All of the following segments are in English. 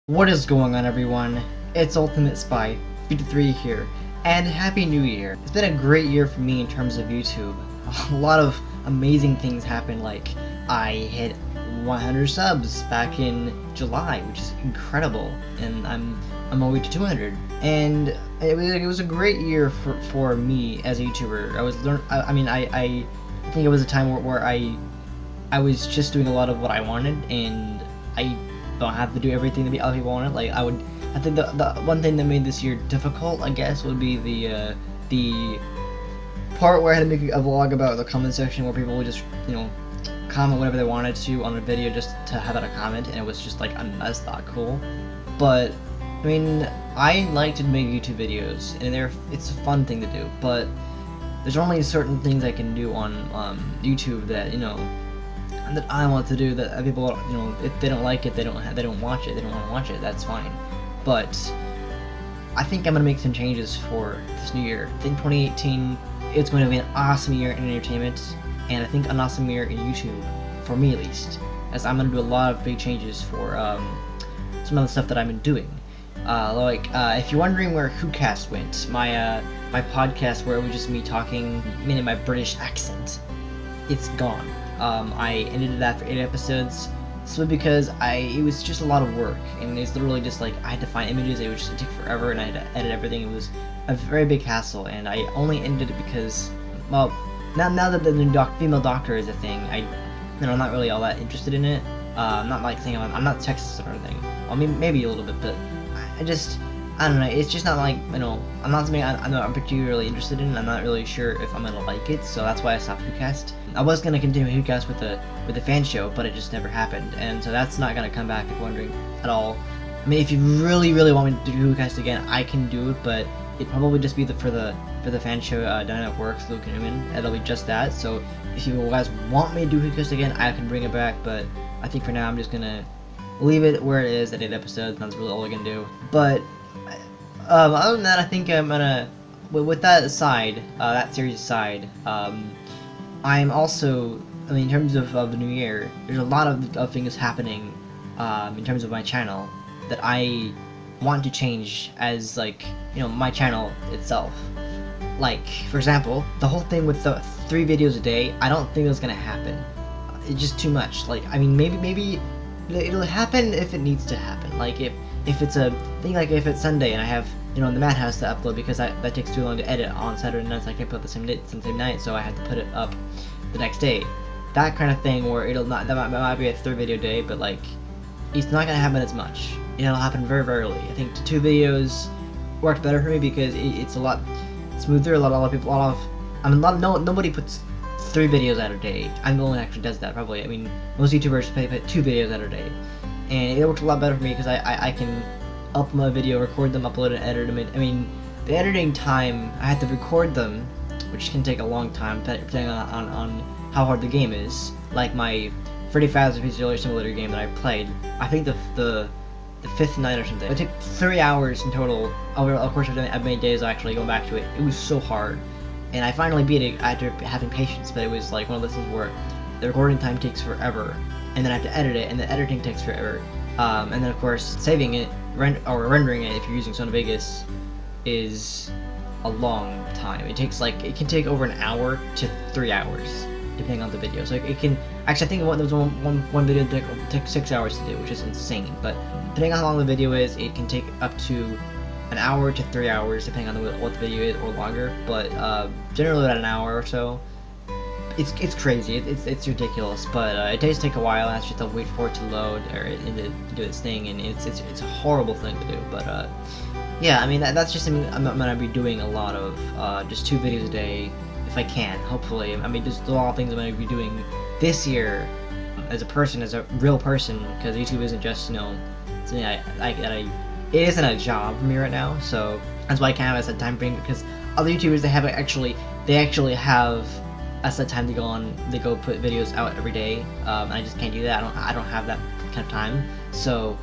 What is going on, everyone? It's Ultimate Spy 53 here, and Happy New Year. It's been a great year for me in terms of YouTube. A lot of amazing things happened, like I hit 100 subs back in July, which is incredible, and I'm on my way to 200. And it was a great year for me as a YouTuber. I think it was a time where I was just doing a lot of what I wanted, and I don't have to do everything that other people wanted. I think the one thing that made this year difficult, I guess, would be the part where I had to make a vlog about the comment section where people would just, comment whatever they wanted to on a video just to have it a comment, and it was just like, that's not cool. But I mean, I like to make YouTube videos, and it's a fun thing to do, but there's only certain things I can do on YouTube that that I want to do that people, if they don't like it, they don't watch it, they don't want to watch it, that's fine. But I think I'm gonna make some changes for this new year. I think 2018 it's going to be an awesome year in entertainment, and I think an awesome year in YouTube, for me at least, as I'm gonna do a lot of big changes for some of the stuff that I've been doing. If you're wondering where WhoCast went, my podcast where it was just me talking in my British accent, it's gone. I ended that for 8 episodes, simply because it was just a lot of work, and it's literally just like I had to find images. It would just take forever, and I had to edit everything. It was a very big hassle, and I only ended it because, well, now that the new female doctor is a thing, I'm not really all that interested in it. I'm not like saying I'm not sexist or anything. I mean, maybe a little bit, but I don't know. It's just not like, I'm not something I'm particularly interested in. I'm not really sure if I'm gonna like it, so that's why I stopped WhoCast. I was gonna continue WhoCast with the fan show, but it just never happened, and so that's not gonna come back, if you're wondering at all. I mean, if you really, really want me to do WhoCast again, I can do it, but it'd probably just be for the fan show Down at Work, Luke Newman. It'll be just that. So if you guys want me to do WhoCast again, I can bring it back, but I think for now I'm just gonna leave it where it is at 8 episodes, and that's really all I can do. But other than that, I think I'm gonna, with that aside, that series aside, I'm also, in terms of the new year, there's a lot of things happening in terms of my channel that I want to change as, my channel itself. Like, for example, the whole thing with the 3 videos a day, I don't think that's gonna happen. It's just too much. Maybe it'll happen if it needs to happen. Like, if it's a thing, like if it's Sunday and I have, the Madhouse to upload, because that takes too long to edit on Saturday nights, I can't put the same night, so I have to put it up the next day. That kind of thing, where that might be a 3 video day, but it's not gonna happen as much. It'll happen very rarely. I think 2 videos worked better for me because it's a lot smoother. Nobody puts 3 videos out a day. I'm the only one who actually does that, probably. I mean, most YouTubers put 2 videos out a day, and it works a lot better for me because I can upload a video, record them, upload and edit them. I mean, the editing time, I have to record them, which can take a long time depending on how hard the game is. Like my Freddy Fazbear's Simulator game that I played, I think the 5th night or something, it took 3 hours in total over the course of many days actually going back to it. It was so hard, and I finally beat it after having patience, but it was like one of those things where the recording time takes forever, and then I have to edit it, and the editing takes forever, and then of course saving it or rendering it if you're using Sony Vegas is a long time. It can take over an hour to 3 hours depending on the video. So it can actually, I think there was one video that took 6 hours to do, which is insane. But depending on how long the video is, it can take up to an hour to 3 hours depending on what the video is, or longer. But generally about an hour or so. It's crazy. It's ridiculous, but it does take a while. And I have to wait for it to load or to do its thing, and it's a horrible thing to do. But yeah, I mean that's just something I'm gonna be doing a lot of. Just 2 videos a day, if I can. Hopefully, I mean, there's a lot of things I'm gonna be doing this year as a real person, because YouTube isn't just something it isn't a job for me right now. So that's why I can't have a set time frame, because other YouTubers they actually have a set time to go on. They go put videos out every day. I just can't do that. I don't have that kind of time. So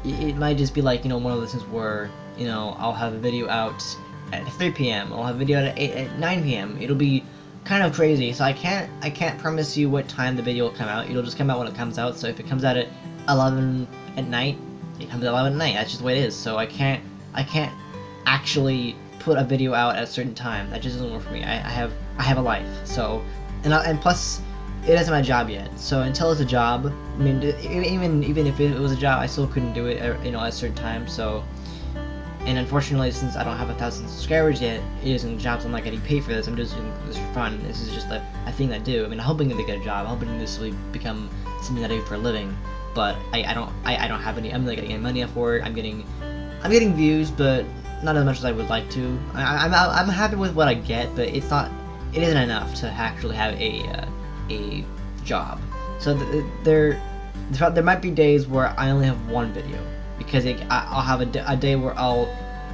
it might just be like, one of those things where, I'll have a video out at 3 p.m. I'll have a video at 9 p.m. It'll be kind of crazy. So I can't promise you what time the video will come out. It'll just come out when it comes out. So if it comes out at 11 at night, it comes out at night. That's just the way it is. So I can't actually put a video out at a certain time. That just doesn't work for me. I have a life. So and plus, it isn't my job yet. So until it's a job, I mean, even if it was a job, I still couldn't do it, at a certain time. So, and unfortunately, since I don't have 1,000 subscribers yet, it isn't a job, so I'm not getting paid for this. I'm just doing this for fun. This is just a thing I do. I mean, I'm hoping to get a job. I'm hoping this will become something that I do for a living. But I don't have any. I'm not getting any money for it. I'm getting views, but not as much as I would like to. I'm happy with what I get, but it isn't enough to actually have a job. So there might be days where I only have one video because I'll have a day where I'll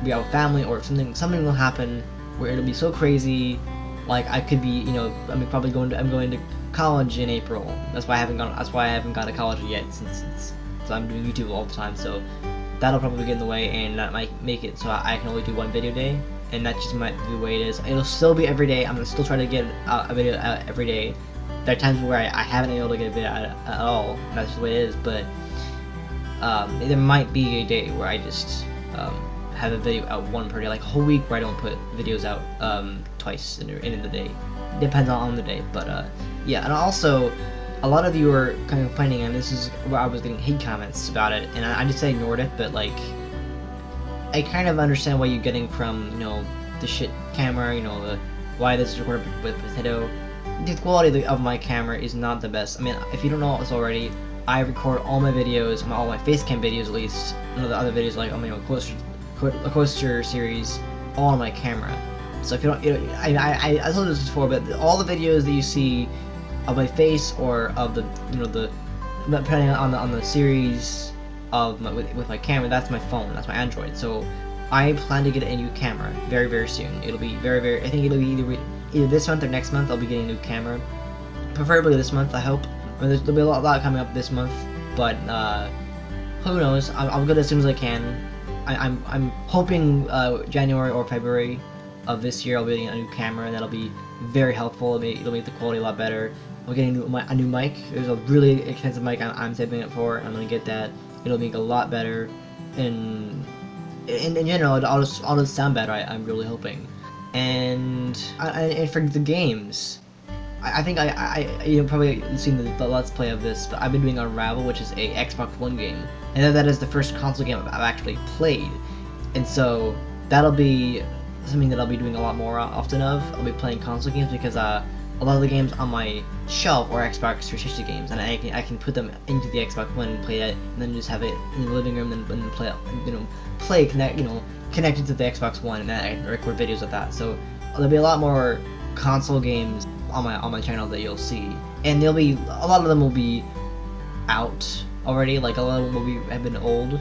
be out with family, or something will happen where it'll be so crazy, like I could be, I'm going to college in April. That's why I haven't gone to college yet, since I'm doing YouTube all the time. So that'll probably get in the way, and that might make it so I can only do one video a day, and that just might be the way it is. It'll still be every day. I'm gonna still try to get a video out every day. There are times where I haven't been able to get a video out at all. That's just the way it is. But there might be a day where I just have a video out one per day, like a whole week where I don't put videos out twice in the day. Depends on the day. But yeah, and also a lot of you are kind of complaining, and this is where I was getting hate comments about it, and I just ignored it. But like, I kind of understand why you're getting from the shit camera, why this is recorded with Potato. The quality of my camera is not the best. I mean, if you don't know this already, I record all my videos, all my facecam videos at least, and the other videos like a coaster series, all on my camera. So if you don't, I told this before, but all the videos that you see of my face or of depending on the series with my camera, that's my phone, that's my Android. So I plan to get a new camera very, very soon. It'll be very, I think it'll be either this month or next month. I'll be getting a new camera, preferably this month, I hope. I mean, there'll be a lot coming up this month, but who knows? I'll get it as soon as I can. I'm hoping January or February of this year I'll be getting a new camera, and that'll be very helpful. It'll make the quality a lot better. I'm getting a new mic. There's a really expensive mic I'm saving it for. I'm gonna get that. It'll make a lot better, and in general, I'll just sound better. I'm really hoping. And for the games, I think you've probably seen the Let's Play of this, but I've been doing Unravel, which is a Xbox One game, and that is the first console game I've actually played, and so that'll be something that I'll be doing a lot more often of. I'll be playing console games because a lot of the games on my shelf are Xbox 360 games, and I can put them into the Xbox One and play it, and then just have it in the living room and connected to the Xbox One, and then I can record videos of that. So there'll be a lot more console games on my channel that you'll see, and a lot of them will be out already. Like a lot of them have been old.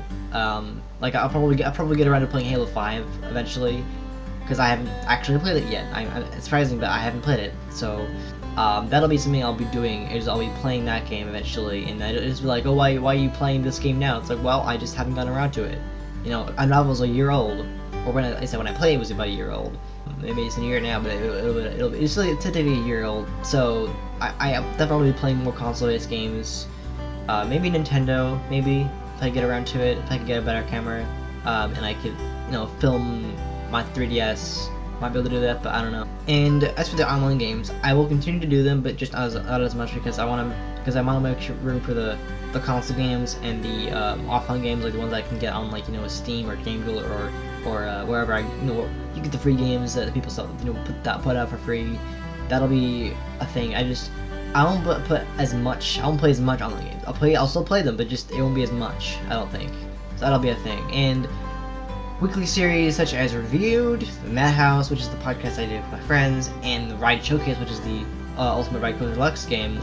Like I'll probably get around to playing Halo 5 eventually, because I haven't actually played it yet. It's surprising, but I haven't played it. So that'll be something I'll be doing. I'll be playing that game eventually, and it'll just be like, oh, why are you playing this game now? It's like, well, I just haven't gotten around to it. Unravel's a year old, or when I played it was about a year old. Maybe it's a year now, but it's typically a year old. So I'll definitely be playing more console-based games. Maybe Nintendo, maybe if I get around to it, if I can get a better camera, and I could film my 3DS. Might be able to do that, but I don't know. And as for the online games, I will continue to do them, but just not as much, because I want to make room for the console games and the offline games, like the ones I can get on Steam or GameGuild or wherever you get the free games that people put out for free. That'll be a thing. I won't put as much. I won't play as much online games. I'll still play them, but just it won't be as much, I don't think. So that'll be a thing. And weekly series such as Reviewed, the Madhouse, which is the podcast I do with my friends, and the Ride Showcase, which is the Ultimate Ride Coaster Deluxe game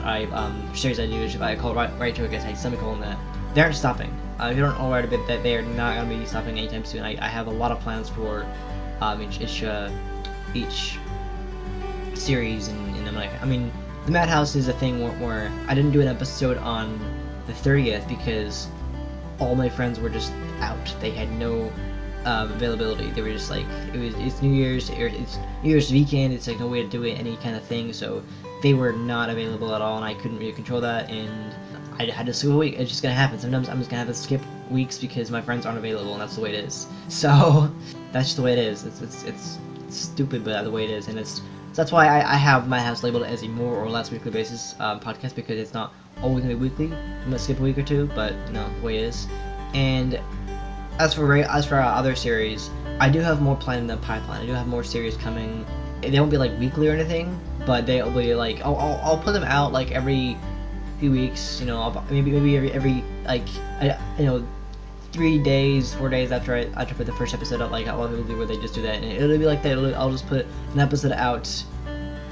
series I do, which I call Ride Showcase, I semicolon that. They aren't stopping. If you don't know already, that they are not going to be stopping anytime soon. I have a lot of plans for each series, and I'm like, the Madhouse is a thing where I didn't do an episode on the 30th because all my friends were just out. They had no availability. They were just like, it's New Year's weekend, it's like no way to do it, any kind of thing, so they were not available at all, and I couldn't really control that, and I had to skip a week. It's just gonna happen. Sometimes I'm just gonna have to skip weeks because my friends aren't available, and that's the way it is. So that's just the way it is. It's stupid, but that's the way it is, and so that's why I have my house labeled as a more or less weekly basis podcast, because it's not always gonna be weekly. I'm gonna skip a week or two, but the way it is. And as for our other series, I do have more planned in the pipeline. I do have more series coming. They won't be like weekly or anything, but they'll be like I'll put them out like every few weeks. Maybe every like 3 days, 4 days after I put the first episode out, like a lot of people do, where they just do that, and it'll be like that. I'll just put an episode out,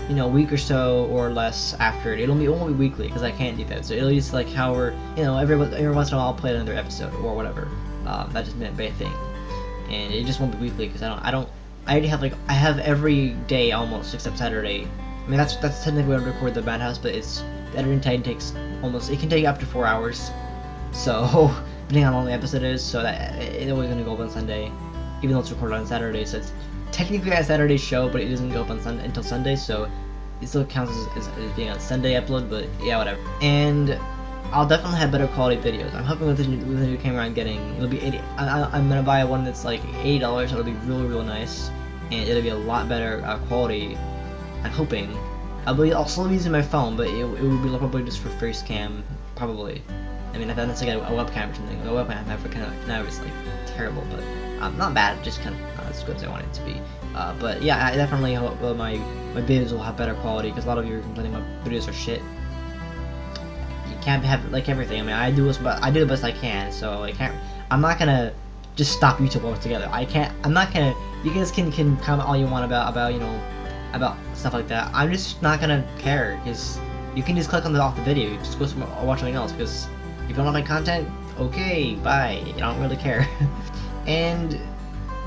a week or so or less after it. It won't be weekly because I can't do that. So it'll just like how we're, every once in a while I'll play another episode or whatever. That just meant a thing, and it just won't be weekly because I already have I have every day almost except Saturday. I mean that's technically when I record the Madhouse, but the editing time takes it can take up to 4 hours. So depending on how long the episode is, so that it's always gonna go up on Sunday, even though it's recorded on Saturday. So it's technically a Saturday show, but it doesn't go up on until Sunday, so it still counts as being a Sunday upload. But yeah, whatever. And I'll definitely have better quality videos. I'm hoping with the new camera I'm getting, it'll be I'm gonna buy one that's like $80, so it'll be really nice, and it'll be a lot better quality. I'm hoping. I'll still be using my phone, but it will be probably just for face cam, probably. I mean, if that's like a webcam or something. The webcam I have now is like terrible, but not bad, just kind of not as good as I want it to be. But yeah, I definitely hope my videos will have better quality, because a lot of you are complaining my videos are shit. You can't have like everything. I mean, I do the best I can, so I'm not gonna just stop YouTube altogether. I'm not gonna. You guys can comment all you want about stuff like that. I'm just not gonna care, because you can just click off the video, you just go watch something else, because if you don't like my content, okay, bye. I don't really care. And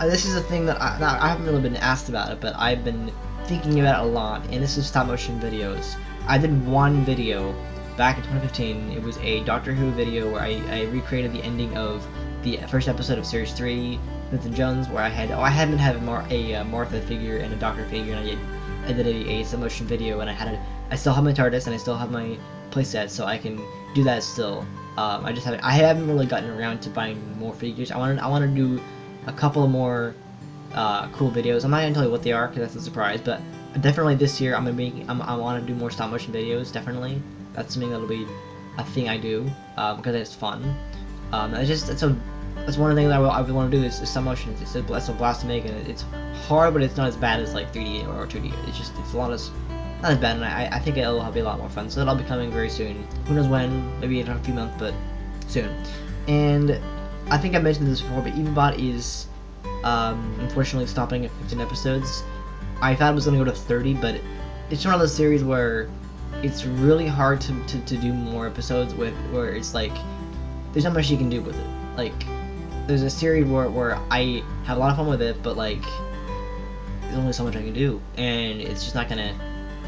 this is a thing that I haven't really been asked about it, but I've been thinking about it a lot, and this is stop motion videos. I did one video back in 2015. It was a Doctor Who video where I recreated the ending of the first episode of Series 3, Smith and Jones, where I had a Martha figure and a Doctor figure, and I did a stop motion video, and I still have my TARDIS and I still have my playset, so I can do that still. I haven't really gotten around to buying more figures. I want to do a couple of more cool videos. I'm not gonna tell you what they are because that's a surprise, but definitely this year I want to do more stop motion videos. Definitely, that's something that'll be a thing I do because it's fun. That's one of the things I want to do is stop motion. It's a blast to make, and it's hard, but it's not as bad as like 3D or 2D. It's not as bad, and I think it'll be a lot more fun. So that'll be coming very soon. Who knows when? Maybe in a few months, but soon. And I think I mentioned this before, but Evabot is unfortunately stopping at 15 episodes. I thought it was going to go to 30, but it's one of those series where it's really hard to do more episodes where it's like there's not much you can do with it. Like there's a series where I have a lot of fun with it, but like there's only so much I can do, and it's just not gonna,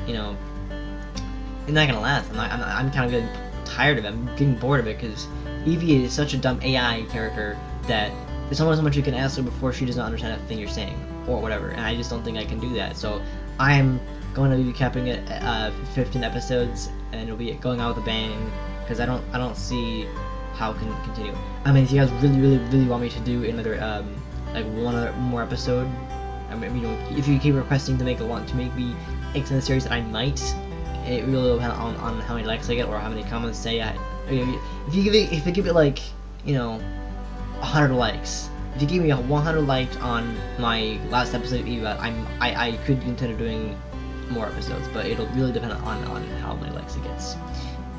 it's not gonna last. I'm kind of getting tired of it. I'm getting bored of it because Evie is such a dumb AI character that there's only so much you can ask her before she doesn't understand a thing you're saying or whatever, and I just don't think I can do that. So I'm going to be capping it at 15 episodes, and it'll be going out with a bang, because I don't see how it can continue. I mean, if you guys really want me to do another like one other more episode, I mean, if you keep requesting to make me extend the series, I might. It really will depend on how many likes I get or how many comments say. If you give it like 100 likes, if you give me 100 likes on my last episode of Evabot, I could consider doing more episodes, but it'll really depend on how many likes it gets.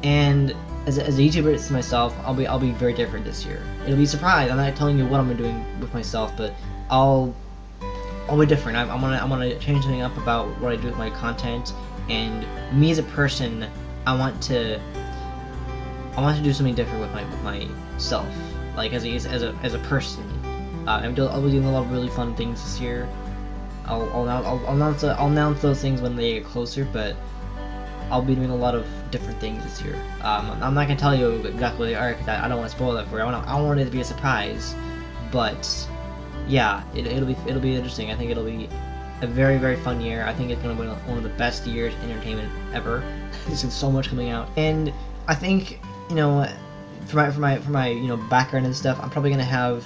And as a YouTuber, it's myself, I'll be very different this year. It'll be a surprise. I'm not telling you what I'm doing with myself, but I'll be different. I want to change something up about what I do with my content, and me as a person, I want to do something different with myself, like as a person. I'll be doing a lot of really fun things this year. I'll announce those things when they get closer, but I'll be doing a lot of different things this year. I'm not gonna tell you exactly what they are because I don't want to spoil that for you. I want it to be a surprise, but yeah, it'll be interesting. I think it'll be a very fun year. I think it's gonna be one of the best years in entertainment ever. There's so much coming out, and I think for my you know, background and stuff, I'm probably gonna have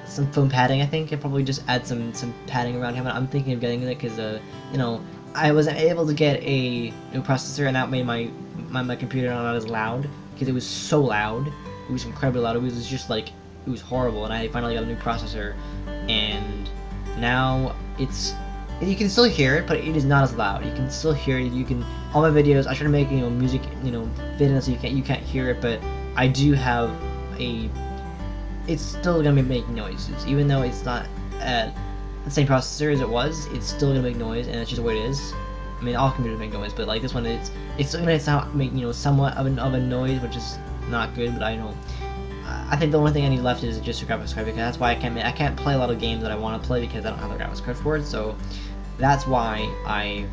some foam padding. I think and probably just add some padding around him. I'm thinking of getting it because you know, I wasn't able to get a new processor, and that made my computer not as loud because it was so loud. It was incredibly loud. It was just like, it was horrible. And I finally got a new processor, and now you can still hear it, but it is not as loud. You can still hear it. You can, all my videos, I try to make, you know, music, you know, fit in so you can't hear it, but I do have it's still gonna be making noises, even though it's not at the same processor as it was. It's still gonna make noise, and that's just the way it is. I mean, all computers make noise, but like this one, it's still gonna make, you know, somewhat of a noise, which is not good. But I think the only thing I need left is just a graphics card, because that's why I can't play a lot of games that I want to play because I don't have the graphics card for it. So that's why I've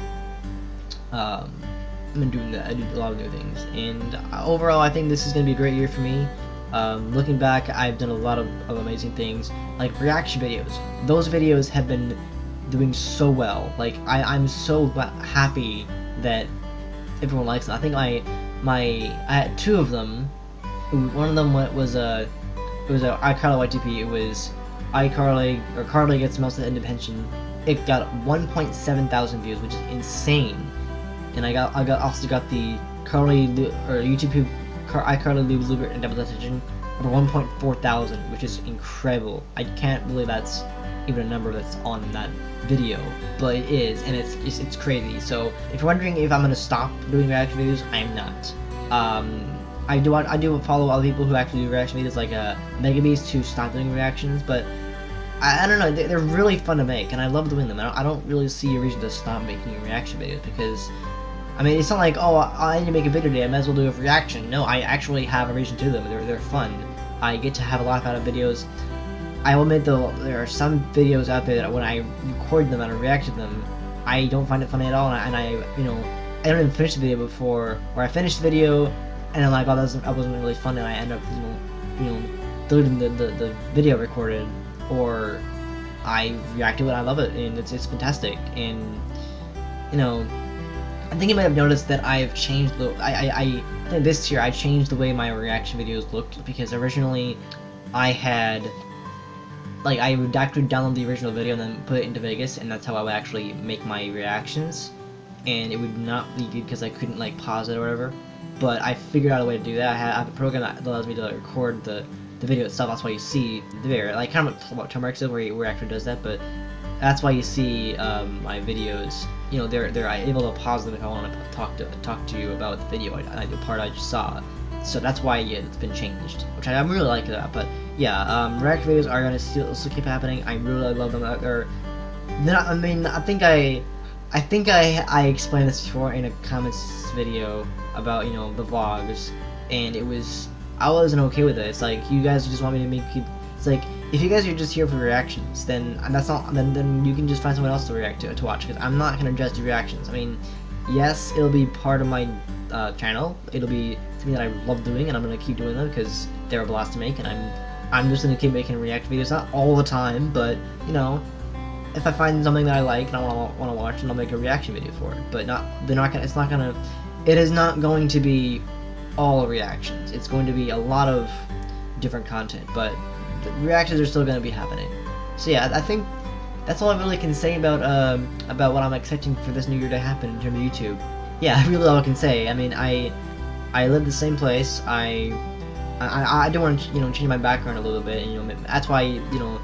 been doing that. I do a lot of new things, and overall, I think this is gonna be a great year for me. Looking back, I've done a lot of amazing things, like reaction videos. Those videos have been doing so well. Like, I'm so happy that everyone likes them. I think I had 2 of them. One of them was it was a iCarly YTP. It was iCarly, or Carly Gets Most of the Independent. It got 1.7 thousand views, which is insane. And I also got the Carly, or YouTube iCarly Lubes Lubert and Double Attention over 1.4 thousand, which is incredible. I can't believe that's even a number that's on that video, but it is, and it's crazy. So if you're wondering if I'm gonna stop doing reaction videos, I'm not. I do follow other people who actually do reaction videos, like Megabeast, who stopped doing reactions, but I don't know, they're really fun to make, and I love doing them. I don't really see a reason to stop making reaction videos, because I mean, it's not like, oh, I need to make a video today, I might as well do a reaction. No, I actually have a reason to do them. They're fun. I get to have a laugh out of videos. I will admit, though, there are some videos out there that when I record them and I react to them, I don't find it funny at all, and I you know, I don't even finish the video before, or I finish the video, and I'm like, oh, that wasn't really fun, and I end up, you know, deleting the video recorded, or I react to it, and I love it, and it's fantastic. And you know, I think you might have noticed that I've changed I think this year I changed the way my reaction videos looked, because originally I had, like, I would actually download the original video and then put it into Vegas, and that's how I would actually make my reactions, and it would not be good because I couldn't, like, pause it or whatever. But I figured out a way to do that. I have a program that allows me to record the video itself. That's why you see the video, like, kind of what Turmeric said, where he actually does that, but that's why you see my videos. You know, they're able to pause them if I want to talk to you about the video, the part I just saw. So that's why it's been changed, which I really like that. But yeah, reaction videos are gonna still keep happening. I really love them. I mean, I think I explained this before in a comments video about, you know, the vlogs, and I wasn't okay with it. It's like, you guys just want me to make people. It's like, if you guys are just here for reactions, then that's not. Then you can just find someone else to react to watch, because I'm not gonna just do reactions. I mean, yes, it'll be part of my channel. It'll be something that I love doing, and I'm gonna keep doing them because they're a blast to make, and I'm just gonna keep making reaction videos, not all the time, but you know, if I find something that I like and I want to watch, then I'll make a reaction video for it. But it is not going to be all reactions. It's going to be a lot of different content, but the reactions are still going to be happening. So yeah, I think that's all I really can say about what I'm expecting for this new year to happen in terms of YouTube. Yeah, really all I can say. I mean, I live the same place. I do want to, you know, change my background a little bit, and, you know, that's why, you know,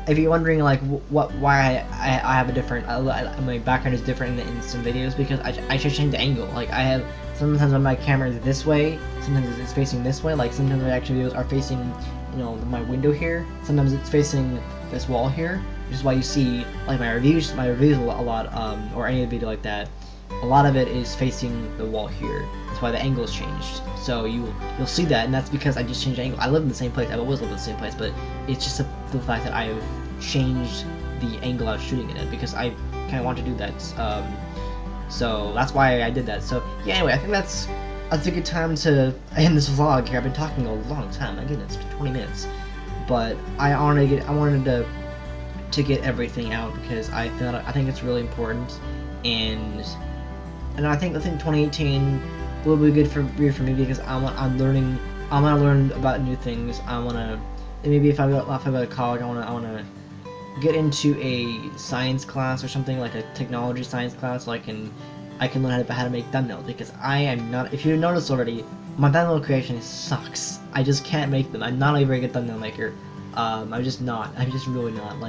if you're wondering, like, why I have a different, my background is different in some videos, because I should change the angle. Like, I have, sometimes when my camera is this way, sometimes it's facing this way. Like, sometimes my reaction videos are facing, you know, my window here. Sometimes it's facing this wall here, which is why you see, like, my reviews a lot, or any video like that. A lot of it is facing the wall here. That's why the angle has changed. So you'll see that, and that's because I just changed the angle. I live in the same place. I've always lived in the same place, but it's just the fact that I've changed the angle I was shooting it at, because I kind of want to do that. So that's why I did that. So yeah, anyway, I think that's a good time to end this vlog here. I've been talking a long time. My goodness, 20 minutes. But I wanted to get everything out, because I think it's really important, and I think 2018 will be good for me, because I'm learning I want to learn about new things. I want to, maybe if I go to college, I want to get into a science class or something, like a technology science class, so I can learn how to make thumbnails, because I am not, if you noticed already, my thumbnail creation sucks. I just can't make them. I'm not a very good thumbnail maker. I'm just really not.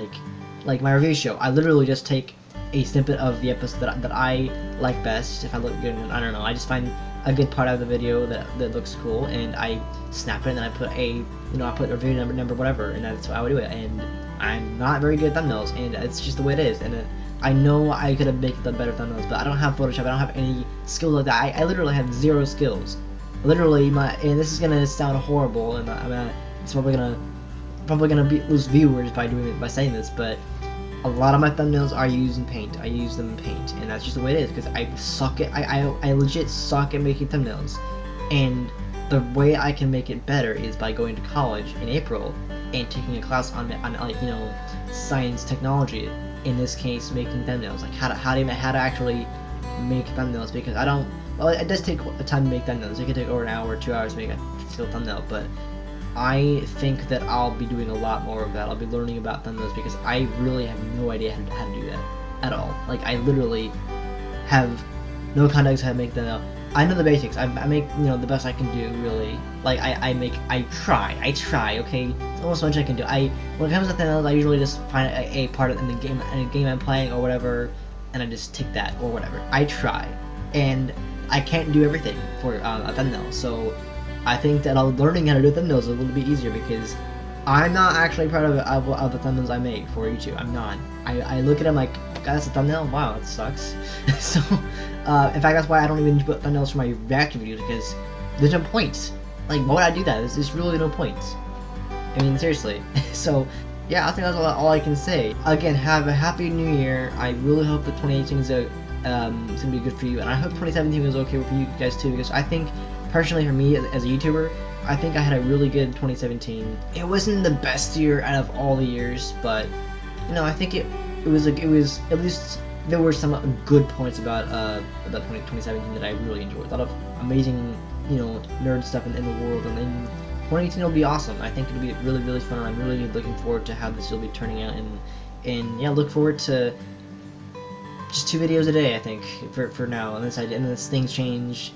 Like my review show, I literally just take a snippet of the episode that I like best. If I look good, I don't know, I just find a good part of the video that looks cool, and I snap it, and then I put I put a review number whatever, and that's how I would do it. And I'm not very good at thumbnails, and it's just the way it is. And I know I could have made better thumbnails, but I don't have Photoshop. I don't have any skills like that. I literally have zero skills. Literally, and this is gonna sound horrible, and it's probably gonna lose viewers by saying this, but a lot of my thumbnails are used in Paint. I use them in Paint, and that's just the way it is, because I legit suck at making thumbnails. And the way I can make it better is by going to college in April and taking a class on science technology. In this case, making thumbnails, like how to actually make thumbnails, because it does take a time to make thumbnails. It can take over an hour or 2 hours to make a still thumbnail, but I think that I'll be doing a lot more of that. I'll be learning about thumbnails, because I really have no idea how to do that at all. Like, I literally have no context how to make thumbnail. I know the basics. I make the best I can do, really. Like, I try. Okay, it's almost much I can do. When it comes to thumbnails, I usually just find a part in the game I'm playing or whatever, and I just take that or whatever. I try, and I can't do everything for a thumbnail. So I think that learning how to do thumbnails is a little bit easier, because I'm not actually proud of the thumbnails I make for YouTube. I'm not. I look at them like, God, that's a thumbnail? Wow, that sucks. So, in fact, that's why I don't even put thumbnails for my reaction videos, because there's no point. Like, why would I do that? There's really no point. I mean, seriously. So, yeah, I think that's all I can say. Again, have a happy new year. I really hope that 2018 is gonna be good for you, and I hope 2017 was okay with you guys too, because I think, personally for me as a YouTuber, I think I had a really good 2017. It wasn't the best year out of all the years, but I think it was at least there were some good points about 2017 that I really enjoyed. A lot of amazing nerd stuff in the world, and then 2018 will be awesome. I think it'll be really, really fun, and I'm really looking forward to how this will be turning out, and yeah, look forward to just 2 videos a day, I think, for now, unless things change,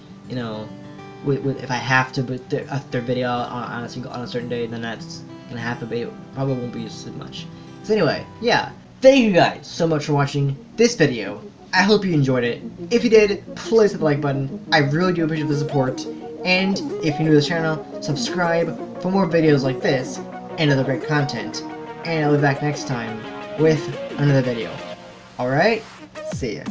if I have to put a third video on a certain day, then that's gonna happen, but it probably won't be as much. So anyway, yeah, thank you guys so much for watching this video. I hope you enjoyed it. If you did, please hit the like button. I really do appreciate the support. And if you're new to this channel, subscribe for more videos like this and other great content. And I'll be back next time with another video. Alright? See ya.